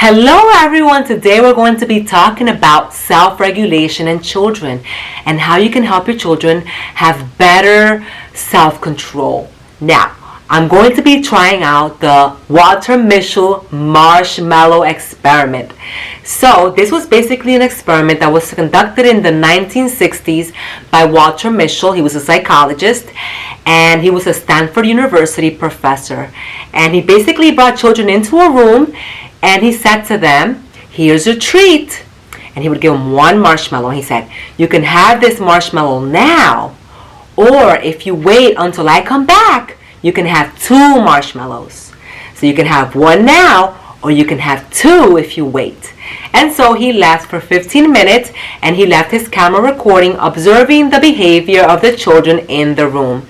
Hello everyone, today we're going to be talking about self-regulation in children and how you can help your children have better self-control. Now, I'm going to be trying out the Walter Mischel marshmallow experiment. So this was basically an experiment that was conducted in the 1960s by Walter Mischel. He was a psychologist and he was a Stanford University professor. And he basically brought children into a room and he said to them, here's your treat. And he would give them one marshmallow. He said, you can have this marshmallow now, or if you wait until I come back, you can have two marshmallows. So you can have one now, or you can have two if you wait. And so he left for 15 minutes and he left his camera recording, observing the behavior of the children in the room.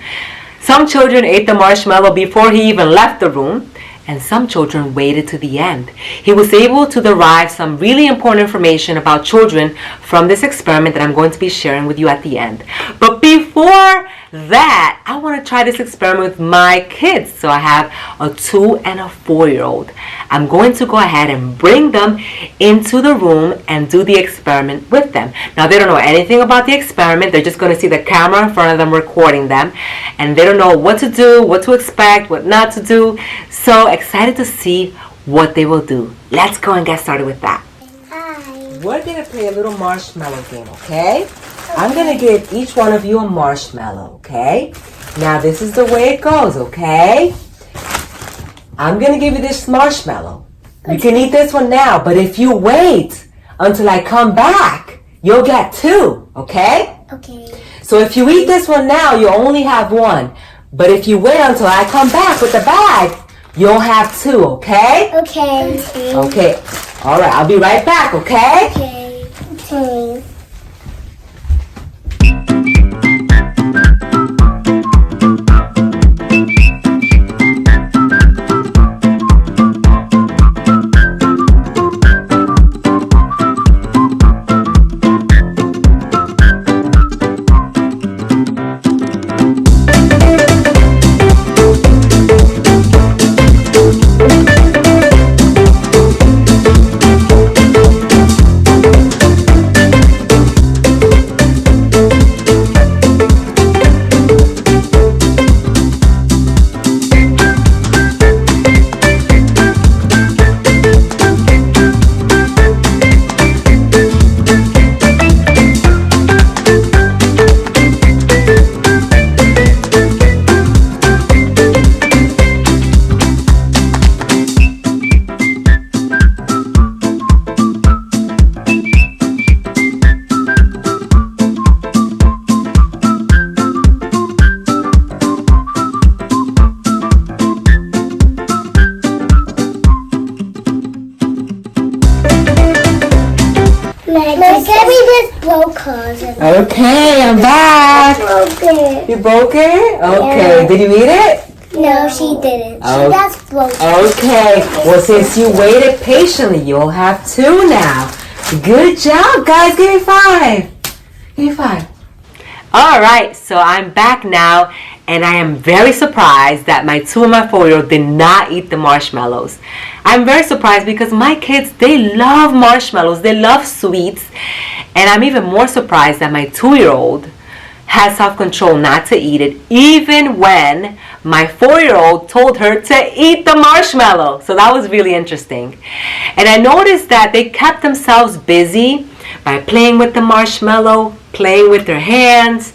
Some children ate the marshmallow before he even left the room, and some children waited to the end. He was able to derive some really important information about children from this experiment that I'm going to be sharing with you at the end. But before that, I want to try this experiment with my kids. So I have a 2 and a 4-year-old. I'm going to go ahead and bring them into the room and do the experiment with them. Now, they don't know anything about the experiment. They're just going to see the camera in front of them recording them. And they don't know what to do, what to expect, what not to do. So excited to see what they will do. Let's go and get started with that. Hi. We're going to play a little marshmallow game, okay? I'm going to give each one of you a marshmallow, okay? Now this is the way it goes, okay? I'm going to give you this marshmallow. You can eat this one now, but if you wait until I come back, you'll get two, okay? Okay. So if you eat this one now, you only have one. But if you wait until I come back with the bag, you'll have two, okay? Okay. Okay. All right, I'll be right back, okay? Okay. Okay. Okay, I'm back. Broke it. You broke it? Okay. Yeah. Did you eat it? No, she didn't. Oh. She just broke it. Okay. Well, since you waited patiently, you'll have two now. Good job, guys. Give me 5. Give me 5. All right. So I'm back now, and I am very surprised that my 2 and my 4-year-old did not eat the marshmallows. I'm very surprised because my kids, they love marshmallows. They love sweets. And I'm even more surprised that my 2-year-old has self-control not to eat it, even when my 4-year-old told her to eat the marshmallow. So that was really interesting. And I noticed that they kept themselves busy by playing with the marshmallow, playing with their hands.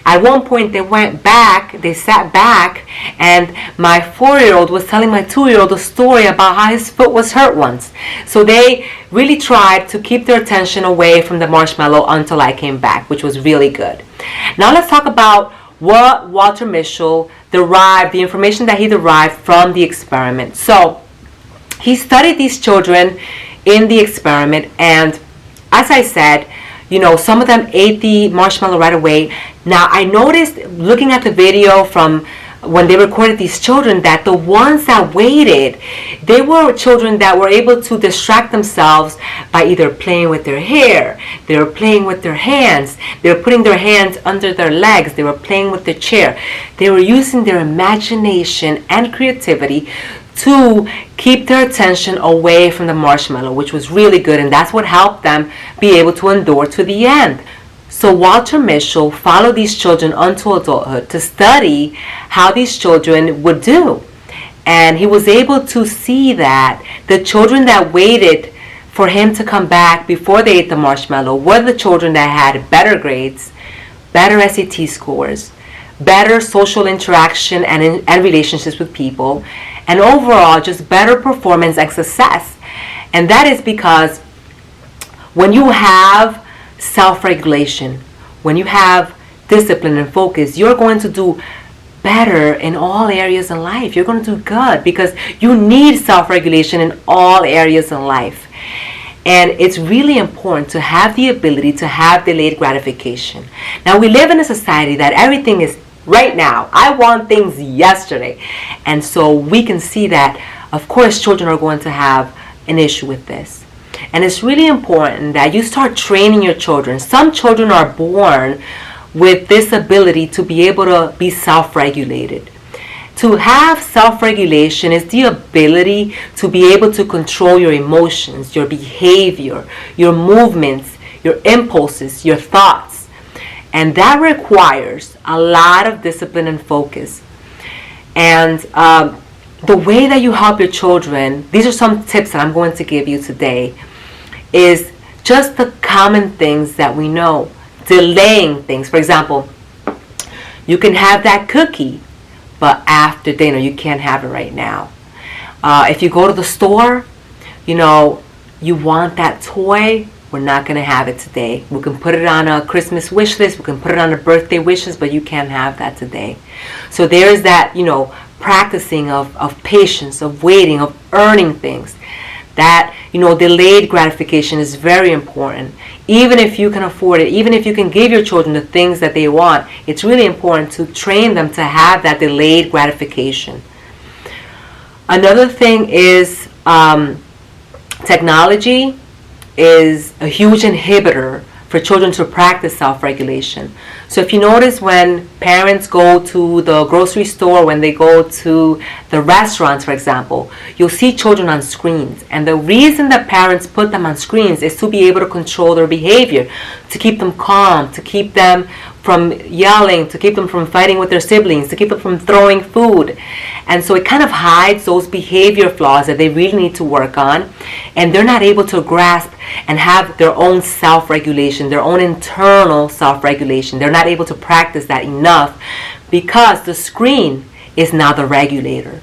At one point they sat back, and my 4-year-old was telling my 2-year-old a story about how his foot was hurt once. So they really tried to keep their attention away from the marshmallow until I came back, which was really good. Now let's talk about what Walter Mischel derived, the information that he derived from the experiment. So he studied these children in the experiment, and as I said, some of them ate the marshmallow right away. Now, I noticed looking at the video from when they recorded these children that the ones that waited, they were children that were able to distract themselves by either playing with their hair, they were playing with their hands, they were putting their hands under their legs, they were playing with the chair. They were using their imagination and creativity to keep their attention away from the marshmallow, which was really good, and that's what helped them be able to endure to the end. So Walter Mischel followed these children unto adulthood to study how these children would do. And he was able to see that the children that waited for him to come back before they ate the marshmallow were the children that had better grades, better SAT scores, better social interaction and relationships with people, and overall just better performance and success. And that is because when you have self-regulation, when you have discipline and focus, you're going to do better in all areas in life. You're going to do good because you need self-regulation in all areas in life. And it's really important to have the ability to have delayed gratification. Now, we live in a society that everything is right now. I want things yesterday. And so we can see that, of course, children are going to have an issue with this. And it's really important that you start training your children. Some children are born with this ability to be able to be self-regulated. To have self-regulation is the ability to be able to control your emotions, your behavior, your movements, your impulses, your thoughts. And that requires a lot of discipline and focus. And the way that you help your children, these are some tips that I'm going to give you today, is just the common things that we know. Delaying things. For example, you can have that cookie, but after dinner you can't have it right now. If you go to the store, you want that toy, we're not going to have it today. We can put it on a Christmas wish list, we can put it on a birthday wish list, but you can't have that today. So there's that, practicing of patience, of waiting, of earning things. That, delayed gratification is very important. Even if you can afford it, even if you can give your children the things that they want, it's really important to train them to have that delayed gratification. Another thing is technology is a huge inhibitor for children to practice self-regulation. So if you notice, when parents go to the grocery store, when they go to the restaurants, for example, you'll see children on screens. And the reason that parents put them on screens is to be able to control their behavior, to keep them calm, to keep them from yelling, to keep them from fighting with their siblings, to keep them from throwing food. And so it kind of hides those behavior flaws that they really need to work on. And they're not able to grasp and have their own self-regulation, their own internal self-regulation. They're not able to practice that enough because the screen is now the regulator.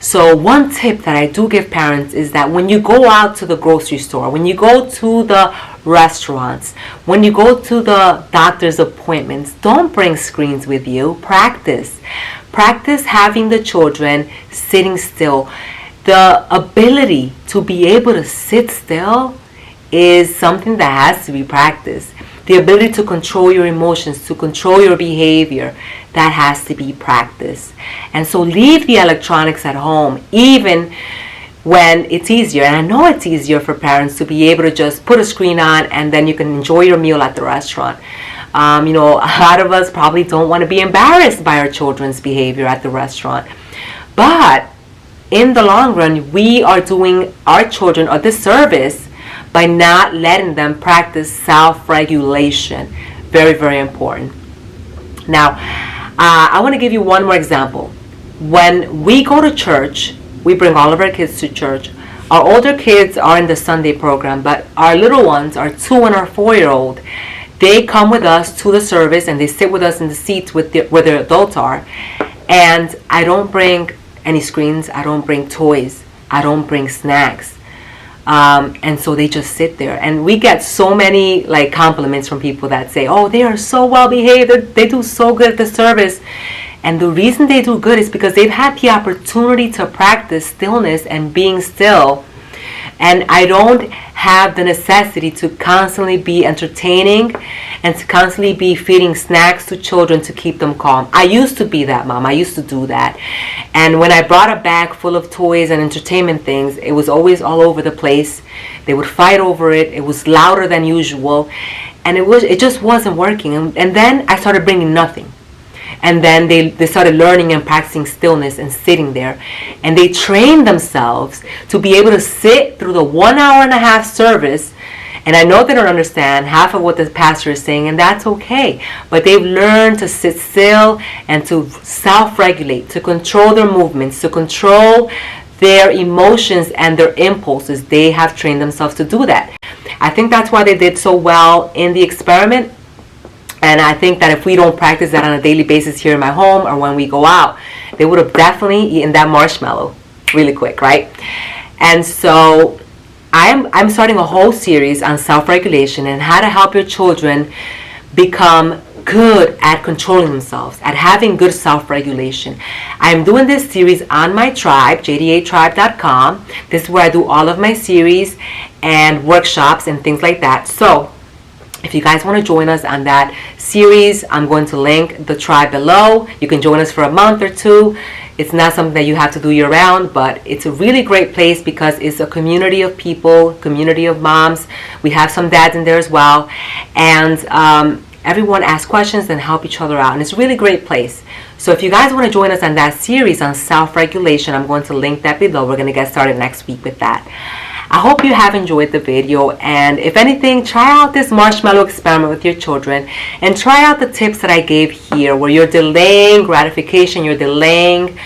So one tip that I do give parents is that when you go out to the grocery store, when you go to the restaurants, when you go to the doctor's appointments, don't bring screens with you. Practice. Practice having the children sitting still. The ability to be able to sit still is something that has to be practiced. The ability to control your emotions, to control your behavior, that has to be practiced. And so leave the electronics at home, even when it's easier. And I know it's easier for parents to be able to just put a screen on and then you can enjoy your meal at the restaurant. A lot of us probably don't want to be embarrassed by our children's behavior at the restaurant. But in the long run, we are doing our children a disservice by not letting them practice self-regulation. Very, very important. Now, I want to give you one more example. When we go to church, we bring all of our kids to church. Our older kids are in the Sunday program, but our little ones, our 2 and our 4-year-old, they come with us to the service and they sit with us in the seats where the adults are. And I don't bring any screens. I don't bring toys. I don't bring snacks. And so they just sit there. And we get so many compliments from people that say, oh, they are so well behaved. They do so good at the service. And the reason they do good is because they've had the opportunity to practice stillness and being still. And I don't have the necessity to constantly be entertaining and to constantly be feeding snacks to children to keep them calm. I used to be that mom. I used to do that. And when I brought a bag full of toys and entertainment things, it was always all over the place. They would fight over it. It was louder than usual. And it just wasn't working. And then I started bringing nothing. And then they started learning and practicing stillness and sitting there. And they trained themselves to be able to sit through the 1.5 hour service. And I know they don't understand half of what the pastor is saying, and that's okay. But they've learned to sit still and to self-regulate, to control their movements, to control their emotions and their impulses. They have trained themselves to do that. I think that's why they did so well in the experiment. And I think that if we don't practice that on a daily basis here in my home or when we go out, they would have definitely eaten that marshmallow really quick, right? And so I'm starting a whole series on self-regulation and how to help your children become good at controlling themselves, at having good self-regulation. I'm doing this series on my tribe, jdatribe.com. This is where I do all of my series and workshops and things like that. So if you guys want to join us on that series, I'm going to link the tribe below. You can join us for a month or 2. It's not something that you have to do year round, but it's a really great place because it's a community of people, community of moms. We have some dads in there as well. And everyone asks questions and help each other out. And it's a really great place. So if you guys want to join us on that series on self-regulation, I'm going to link that below. We're going to get started next week with that. I hope you have enjoyed the video, and if anything, try out this marshmallow experiment with your children and try out the tips that I gave here where you're delaying gratification, you're delaying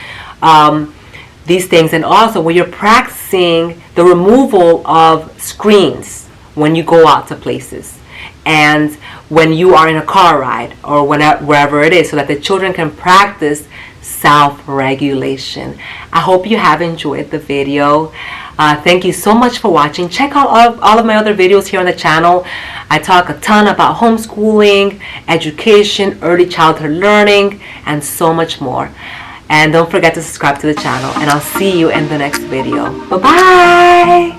these things, and also where you're practicing the removal of screens when you go out to places and when you are in a car ride or wherever it is, so that the children can practice self-regulation. I hope you have enjoyed the video. Thank you so much for watching. Check out all of my other videos here on the channel. I talk a ton about homeschooling, education, early childhood learning, and so much more. And don't forget to subscribe to the channel, and I'll see you in the next video. Bye-bye!